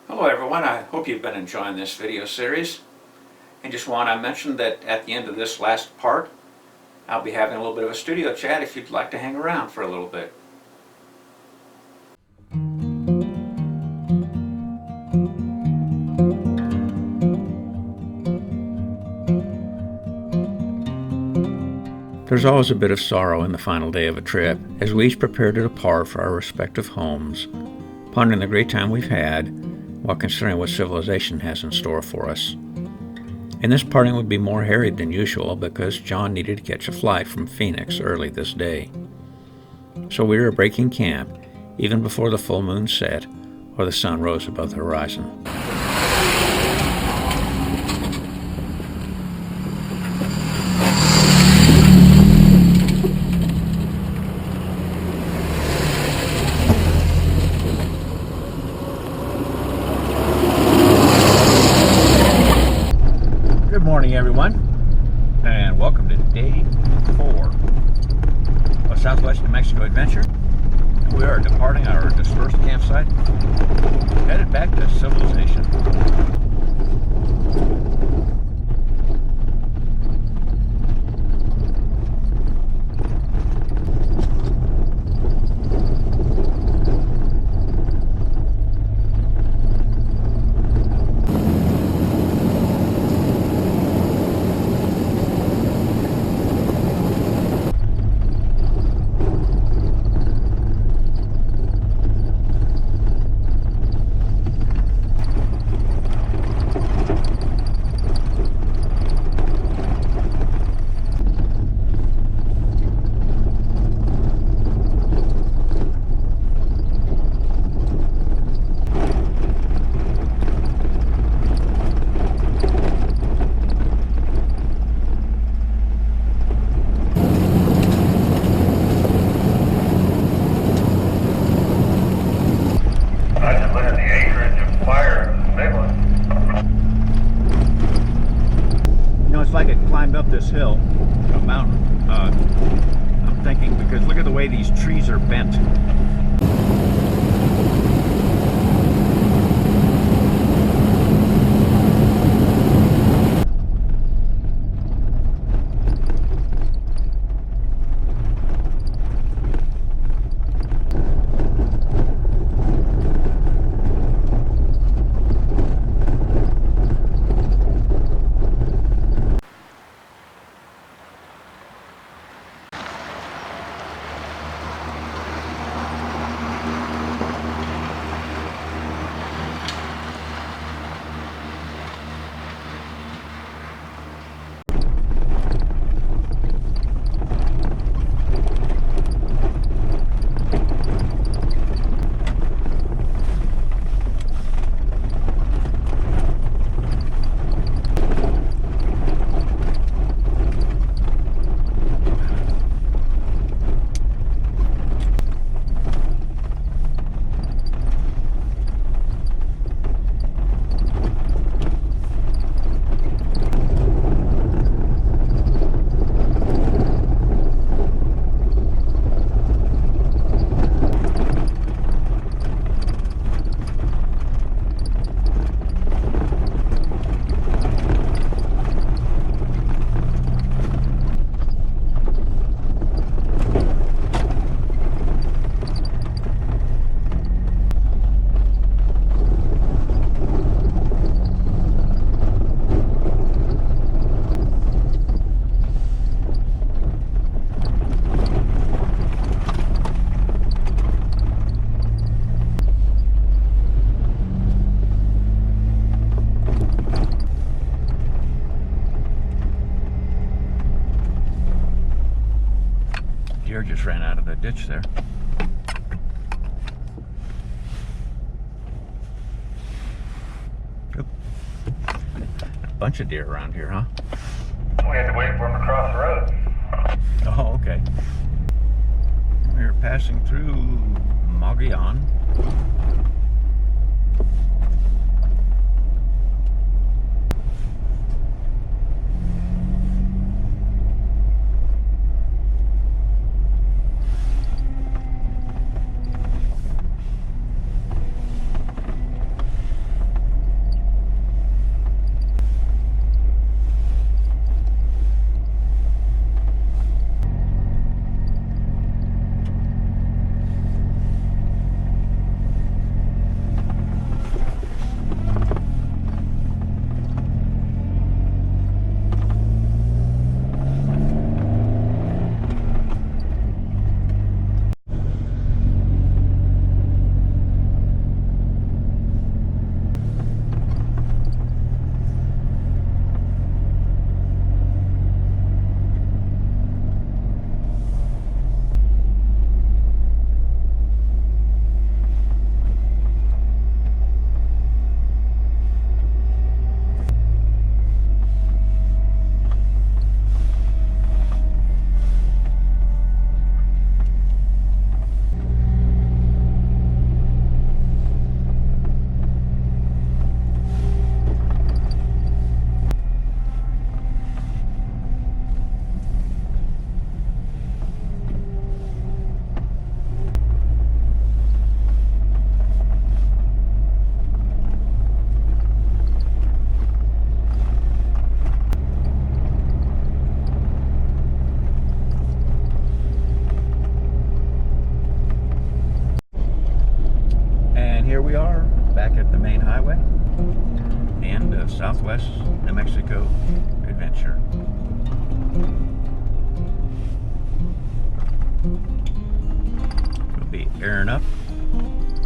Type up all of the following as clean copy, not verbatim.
Hello everyone, I hope you've been enjoying this video series. And just want to mention that at the end of this last part, I'll be having a little bit of a studio chat if you'd like to hang around for a little bit. There's always a bit of sorrow in the final day of a trip, as we each prepare to depart for our respective homes, pondering the great time we've had, while considering what civilization has in store for us. And this parting would be more harried than usual because John needed to catch a flight from Phoenix early this day. So we were breaking camp even before the full moon set or the sun rose above the horizon. Good morning, everyone, and welcome to day 4 of Southwest New Mexico Adventure. We are departing our dispersed campsite, headed back to civilization. Up this hill, a mountain, I'm thinking, because look at the way these trees are bent. Deer just ran out of the ditch there. Oop. A bunch of deer around here, huh? We had to wait for them to cross the road. Oh, okay. We're passing through Mogollon. back at the main highway. End of Southwest New Mexico adventure. We'll be airing up,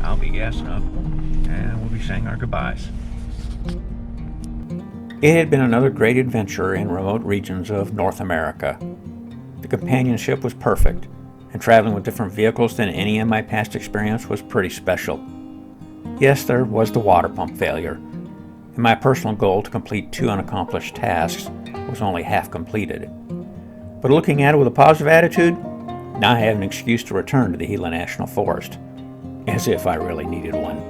I'll be gassing up, and we'll be saying our goodbyes. It had been another great adventure in remote regions of North America. The companionship was perfect, and traveling with different vehicles than any in my past experience was pretty special. Yes, there was the water pump failure, and my personal goal to complete 2 unaccomplished tasks was only half completed. But looking at it with a positive attitude, now I have an excuse to return to the Gila National Forest, as if I really needed one.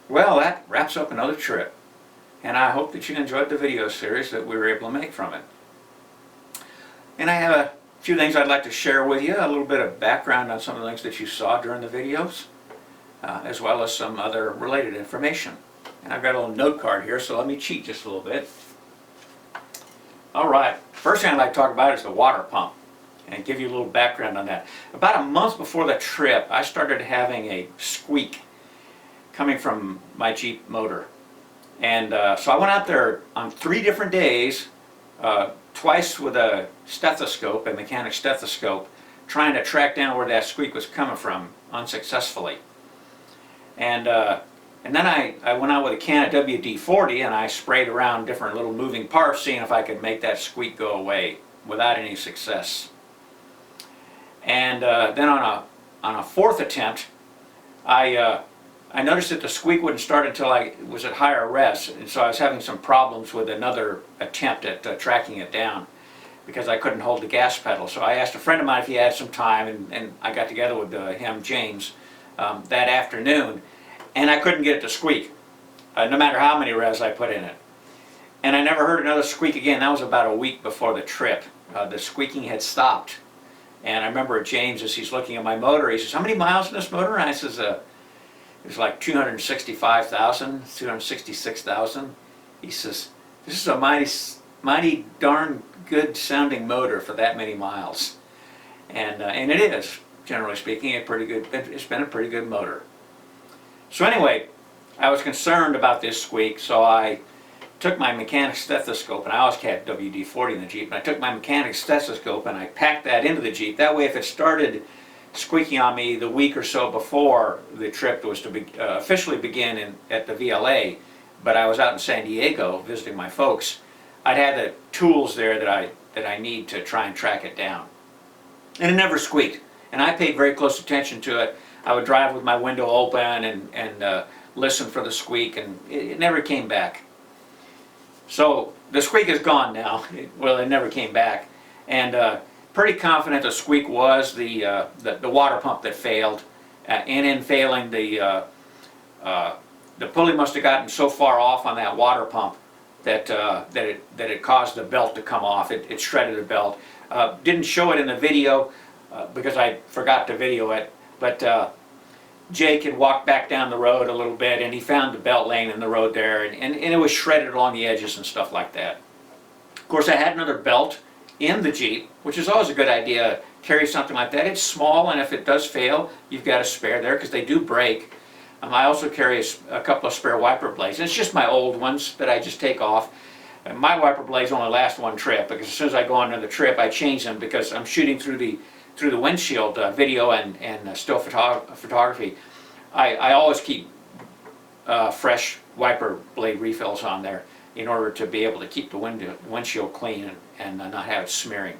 Well, that wraps up another trip, and I hope that you enjoyed the video series that we were able to make from it. And I have a few things I'd like to share with you, a little bit of background on some of the things that you saw during the videos, as well as some other related information. And I've got a little note card here, so let me cheat just a little bit. All right, first thing I'd like to talk about is the water pump, and give you a little background on that. About a month before the trip, I started having a squeak coming from my Jeep motor. And so I went out there on 3 different days, twice with a stethoscope, a mechanic stethoscope, trying to track down where that squeak was coming from, unsuccessfully. And then I went out with a can of WD-40 and I sprayed around different little moving parts, seeing if I could make that squeak go away, without any success. And then on a 4th attempt, I noticed that the squeak wouldn't start until I was at higher res, and so I was having some problems with another attempt at tracking it down because I couldn't hold the gas pedal. So I asked a friend of mine if he had some time, and I got together with him, James, that afternoon, and I couldn't get it to squeak, no matter how many res I put in it. And I never heard another squeak again. That was about a week before the trip. The squeaking had stopped. And I remember James, as he's looking at my motor, he says, "How many miles in this motor?" And I says, "It was like 265,000, 266,000." He says, "This is a mighty darn good sounding motor for that many miles." And it is, generally speaking, it's been a pretty good motor. So anyway, I was concerned about this squeak, so I took my mechanic stethoscope, and I always had WD-40 in the Jeep, and I took my mechanic stethoscope and I packed that into the Jeep. That way, if it started squeaking on me the week or so before the trip was to officially begin at the VLA, but I was out in San Diego visiting my folks, I'd have the tools there that I need to try and track it down. And it never squeaked, and I paid very close attention to it. I would drive with my window open and listen for the squeak, and it never came back. So the squeak is gone now. Well, it never came back, and pretty confident the squeak was the water pump that failed, and in failing, the pulley must have gotten so far off on that water pump that it caused the belt to come off. It shredded the belt. Didn't show it in the video because I forgot to video it, but Jake had walked back down the road a little bit, and he found the belt laying in the road there, and it was shredded along the edges and stuff like that. Of course, I had another belt in the Jeep, which is always a good idea. Carry something like that. It's small, and if it does fail, you've got a spare there because they do break. I also carry a couple of spare wiper blades. And it's just my old ones that I just take off. And my wiper blades only last one trip, because as soon as I go on another trip, I change them because I'm shooting through the windshield video and still photography. I always keep fresh wiper blade refills on there in order to be able to keep the windshield clean and not have it smearing.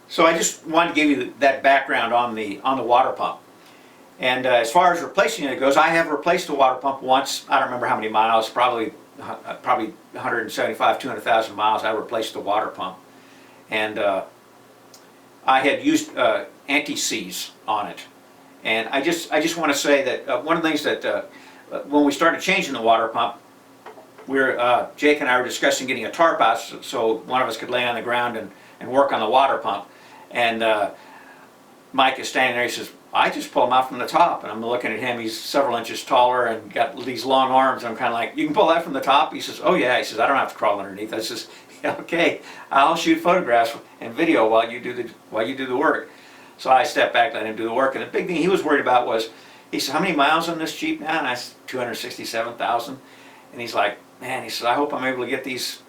So I just wanted to give you that background on the water pump. And as far as replacing it goes, I have replaced the water pump once. I don't remember how many miles, probably 175, 200,000 miles. I replaced the water pump. And I had used anti-seize on it. And I just want to say that one of the things that when we started changing the water pump, Jake and I were discussing getting a tarp out so one of us could lay on the ground and work on the water pump. And Mike is standing there. He says, "I just pull him out from the top." And I'm looking at him. He's several inches taller and got these long arms. And I'm kind of like, "You can pull that from the top?" He says, "Oh yeah." He says, "I don't have to crawl underneath." I says, "Okay, I'll shoot photographs and video while you do the work." So I stepped back, let him do the work. And the big thing he was worried about was, he said, "How many miles on this Jeep now?" And I said, 267,000. And he's like, "Man," he says, "I hope I'm able to get these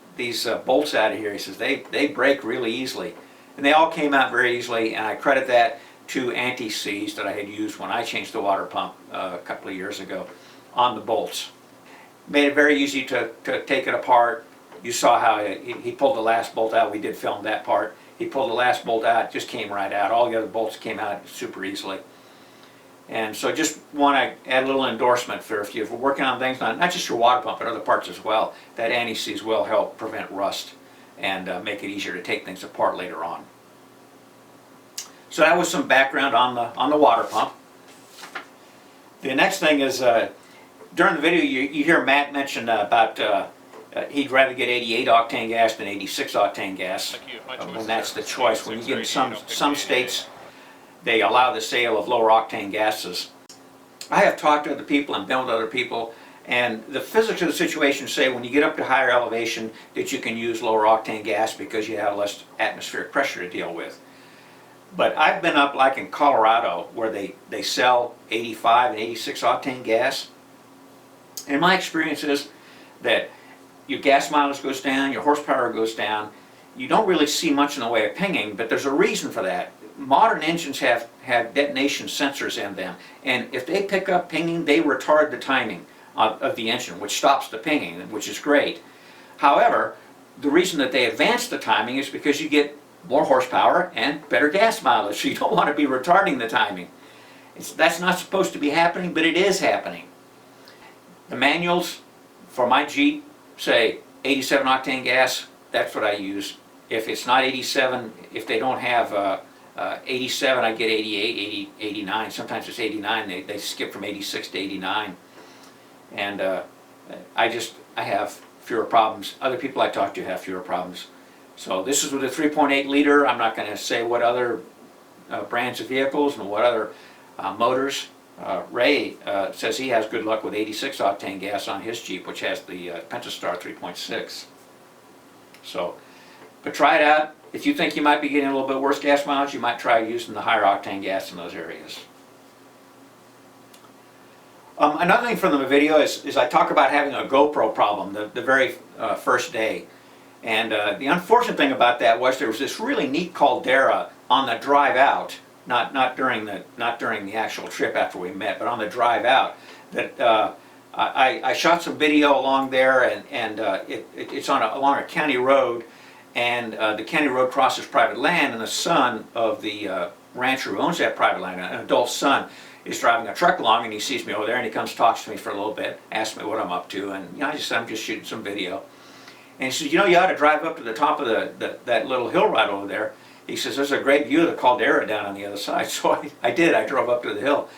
bolts out of here." He says, they break really easily. And they all came out very easily, and I credit that to anti-seize that I had used when I changed the water pump a couple of years ago on the bolts. Made it very easy to take it apart. You saw how he pulled the last bolt out. We did film that part. He pulled the last bolt out, just came right out. All the other bolts came out super easily. And so just want to add a little endorsement for if you're working on things, not just your water pump, but other parts as well, that anti-seize will help prevent rust and make it easier to take things apart later on. So that was some background on the water pump. The next thing is, during the video you hear Matt mention about he'd rather get 88 octane gas than 86 octane gas, and that's the choice. When you get in some states, they allow the sale of lower octane gases. I have talked to other people and been with other people, and the physics of the situation say when you get up to higher elevation that you can use lower octane gas because you have less atmospheric pressure to deal with. But I've been up like in Colorado where they sell 85 and 86 octane gas. And my experience is that your gas mileage goes down, your horsepower goes down. You don't really see much in the way of pinging, but there's a reason for that. Modern engines have detonation sensors in them, and if they pick up pinging, they retard the timing of the engine, which stops the pinging, which is great. However, the reason that they advance the timing is because you get more horsepower and better gas mileage, so you don't want to be retarding the timing. That's not supposed to be happening, but it is happening. The manuals for my Jeep say 87 octane gas, that's what I use. If it's not 87, if they don't have 87, I get 88, 80, 89. Sometimes it's 89. They skip from 86 to 89. And I have fewer problems. Other people I talk to have fewer problems So this is with a 3.8 liter. I'm not going to say what other brands of vehicles and what other motors. Ray says he has good luck with 86 octane gas on his Jeep, which has the Pentastar 3.6. So, but try it out. If you think you might be getting a little bit worse gas mileage, you might try using the higher octane gas in those areas. Another thing from the video is I talk about having a GoPro problem the very first day. And the unfortunate thing about that was there was this really neat caldera on the drive out, not during the actual trip after we met, but on the drive out. That I shot some video along there, and it's along a county road, and the county road crosses private land, and the son of the rancher who owns that private land, an adult son, is driving a truck along, and he sees me over there, and he comes talks to me for a little bit, asks me what I'm up to, and I just said I'm just shooting some video. And he says, you know, you ought to drive up to the top of that little hill right over there. He says, there's a great view of the caldera down on the other side. So I did. I drove up to the hill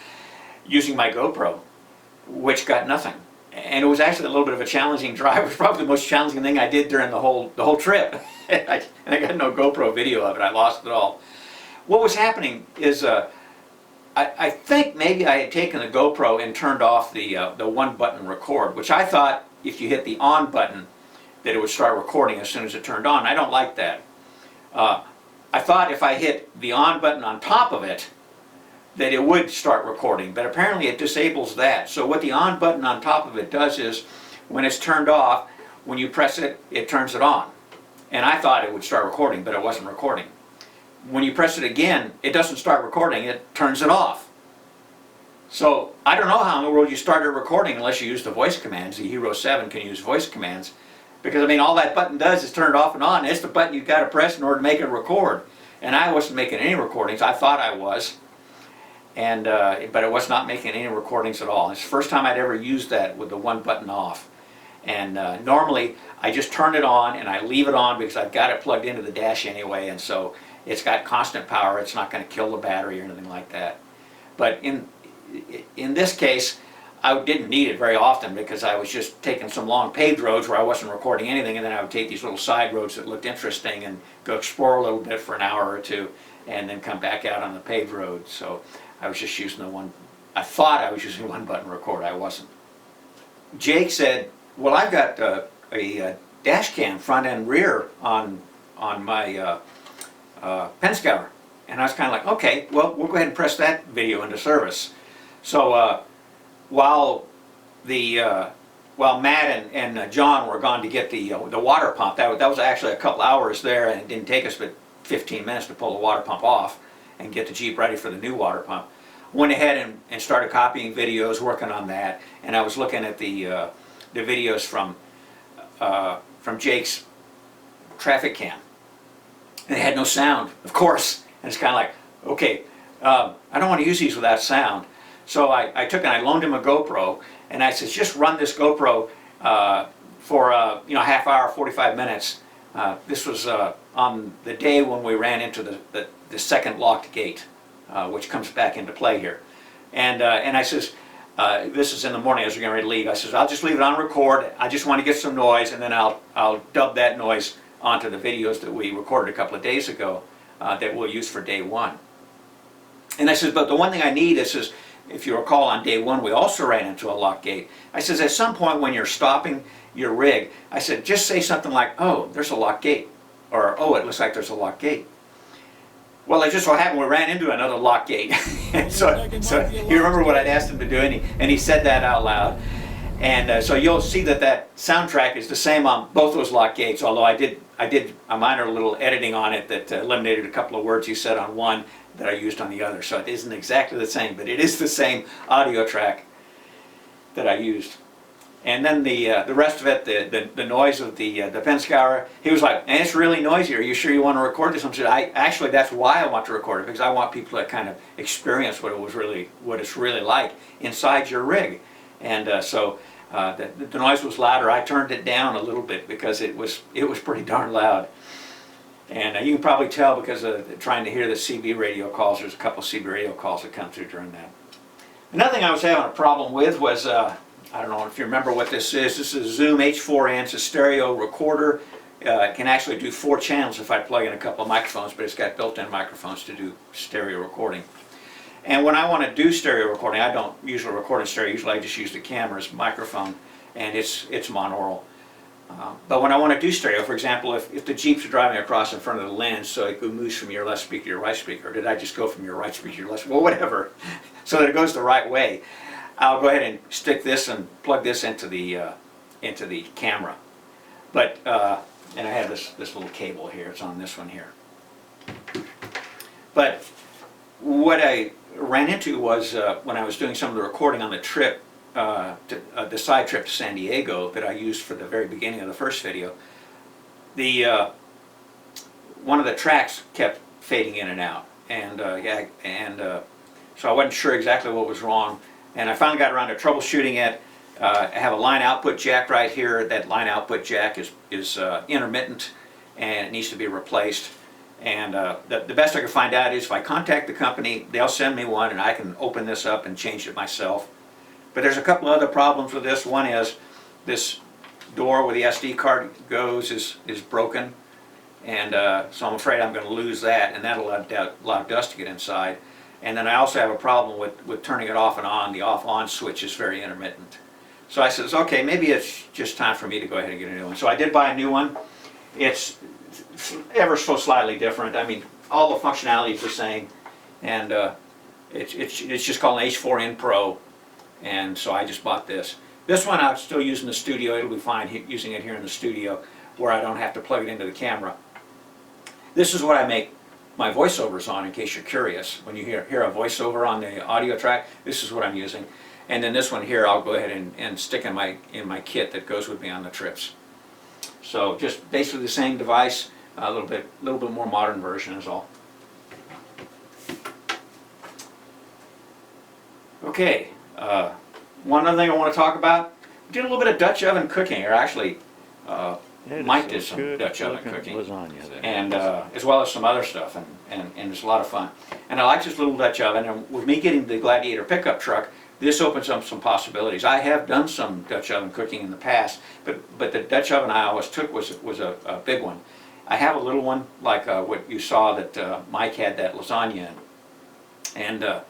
using my GoPro, which got nothing. And it was actually a little bit of a challenging drive. It was probably the most challenging thing I did during the whole trip. And I got no GoPro video of it. I lost it all. What was happening is I think maybe I had taken the GoPro and turned off the one button record, which I thought if you hit the on button that it would start recording as soon as it turned on. I don't like that. I thought if I hit the on button on top of it that it would start recording, but apparently it disables that. So what the on button on top of it does is when it's turned off, when you press it, it turns it on. And I thought it would start recording, but it wasn't recording. When you press it again, it doesn't start recording, it turns it off. So I don't know how in the world you started recording unless you use the voice commands. The Hero 7 can use voice commands. Because I mean, all that button does is turn it off and on. It's the button you've got to press in order to make it record. And I wasn't making any recordings. I thought I was. And but it was not making any recordings at all. It's the first time I'd ever used that with the one button off. And normally I just turn it on and I leave it on because I've got it plugged into the dash anyway, and so it's got constant power. It's not going to kill the battery or anything like that. But in this case, I didn't need it very often because I was just taking some long paved roads where I wasn't recording anything, and then I would take these little side roads that looked interesting and go explore a little bit for an hour or two and then come back out on the paved road. So I was just using the one, I thought I was using one button record. I wasn't. Jake said, well, I've got a dash cam front and rear on my Pinzgauer. And I was kind of like, okay, well, we'll go ahead and press that video into service. So while Matt and John were gone to get the water pump, that was actually a couple hours there, and it didn't take us but 15 minutes to pull the water pump off and get the Jeep ready for the new water pump. Went ahead and started copying videos, working on that, and I was looking at the videos from Jake's traffic cam. And it had no sound, of course. And it's kind of like, okay, I don't want to use these without sound. So I took and I loaned him a GoPro, and I said, just run this GoPro for a half hour, 45 minutes. This was on the day when we ran into the second locked gate, which comes back into play here. And I says, this is in the morning as we're getting ready to leave. I says, I'll just leave it on record. I just want to get some noise, and then I'll dub that noise onto the videos that we recorded a couple of days ago that we'll use for day one. And I says, but the one thing I need is, if you recall, on day one we also ran into a lock gate. I says, at some point when you're stopping your rig, I said, just say something like, oh, there's a lock gate, or oh, it looks like there's a lock gate. Well, it just so happened we ran into another lock gate. so you remember what I'd asked him to do, and he said that out loud. And so you'll see that soundtrack is the same on both those lock gates, although I did a minor little editing on it that eliminated a couple of words he said on one that I used on the other. So it isn't exactly the same, but it is the same audio track that I used. And then the rest of it, the noise of the Pinzgauer, he was like, and it's really noisy. Are you sure you want to record this? I said, actually, that's why I want to record it, because I want people to kind of experience what it's really like inside your rig. And so the noise was louder. I turned it down a little bit because it was pretty darn loud. And you can probably tell because of trying to hear the CB radio calls. There's a couple of CB radio calls that come through during that. Another thing I was having a problem with was, I don't know if you remember what this is. This is a Zoom H4n. It's a stereo recorder. can actually do 4 channels if I plug in a couple of microphones, but it's got built-in microphones to do stereo recording. And when I want to do stereo recording, I don't usually record in stereo. Usually I just use the camera's microphone, and it's monaural. But when I want to do stereo, for example, if the Jeeps are driving across in front of the lens, so it moves from your left speaker to your right speaker, or did I just go from your right speaker to your left, well, whatever, so that it goes the right way, I'll go ahead and stick this and plug this into the camera. But and I have this little cable here. It's on this one here. But what I ran into was when I was doing some of the recording on the trip, the side trip to San Diego that I used for the very beginning of the first video, one of the tracks kept fading in and out, and so I wasn't sure exactly what was wrong, and I finally got around to troubleshooting it. I have a line output jack right here. That line output jack is intermittent, and it needs to be replaced. And the best I can find out is if I contact the company, they'll send me one, and I can open this up and change it myself. But there's a couple other problems with this. One is this door where the SD card goes is broken, and so I'm afraid I'm going to lose that, and that'll allow dust to get inside. And then I also have a problem with turning it off and on. The off-on switch is very intermittent. So I says, okay, maybe it's just time for me to go ahead and get a new one. So I did buy a new one. It's ever so slightly different. I mean, all the functionality is the same, and it's just called an H4N Pro, and so I just bought this. This one I'm still using in the studio. It'll be fine using it here in the studio where I don't have to plug it into the camera. This is what I make my voiceovers on, in case you're curious. When you hear a voiceover on the audio track, this is what I'm using. And then this one here I'll go ahead and stick in my kit that goes with me on the trips. So just basically the same device, a little bit more modern version is all. Okay, one other thing I want to talk about. We did a little bit of Dutch oven cooking, or actually Mike did some Dutch oven cooking, and as well as some other stuff, and it's a lot of fun. And I like this little Dutch oven, and with me getting the Gladiator pickup truck, this opens up some possibilities. I have done some Dutch oven cooking in the past, but the Dutch oven I always took was a big one. I have a little one like what you saw that Mike had that lasagna in, and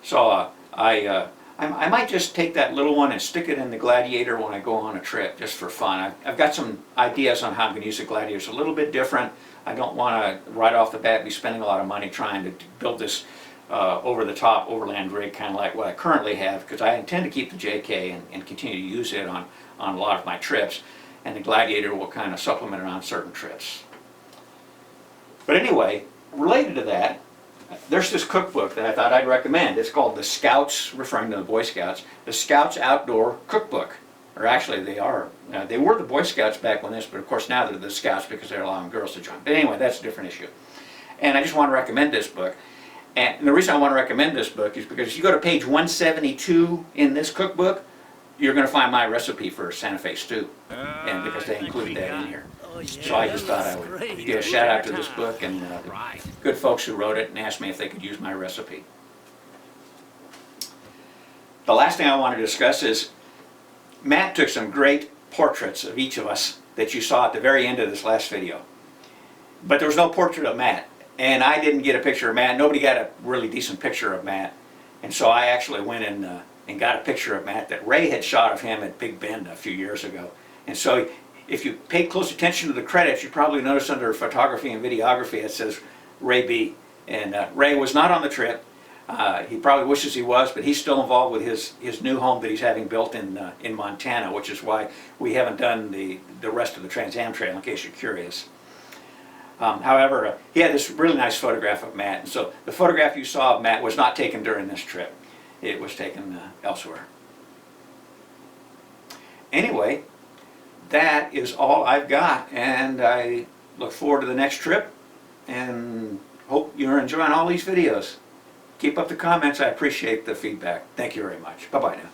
so I might just take that little one and stick it in the Gladiator when I go on a trip, just for fun. I've got some ideas on how I'm going to use the Gladiator. It's a little bit different. I don't want to right off the bat be spending a lot of money trying to build this over-the-top Overland rig, kind of like what I currently have, because I intend to keep the JK and continue to use it on a lot of my trips, and the Gladiator will kind of supplement it on certain trips. But anyway, related to that, there's this cookbook that I thought I'd recommend. It's called the Scouts, referring to the Boy Scouts, the Scouts Outdoor Cookbook. Or actually they are. They were the Boy Scouts back when this, but of course now they're the Scouts because they're allowing girls to join. But anyway, that's a different issue. And I just want to recommend this book. And the reason I want to recommend this book is because if you go to page 172 in this cookbook, you're going to find my recipe for Santa Fe stew, and because they include that in here. So I just thought I would give a shout out to this book and good folks who wrote it and asked me if they could use my recipe. The last thing I want to discuss is Matt took some great portraits of each of us that you saw at the very end of this last video. But there was no portrait of Matt, and I didn't get a picture of Matt. Nobody got a really decent picture of Matt, and so I actually went and got a picture of Matt that Ray had shot of him at Big Bend a few years ago. And so if you pay close attention to the credits, you probably notice under photography and videography it says Ray B. And Ray was not on the trip. He probably wishes he was, but he's still involved with his new home that he's having built in Montana, which is why we haven't done the rest of the Trans Am Trail, in case you're curious. However, he had this really nice photograph of Matt, and so the photograph you saw of Matt was not taken during this trip. It was taken elsewhere. Anyway, that is all I've got, and I look forward to the next trip and hope you're enjoying all these videos. Keep up the comments. I appreciate the feedback. Thank you very much. Bye-bye now.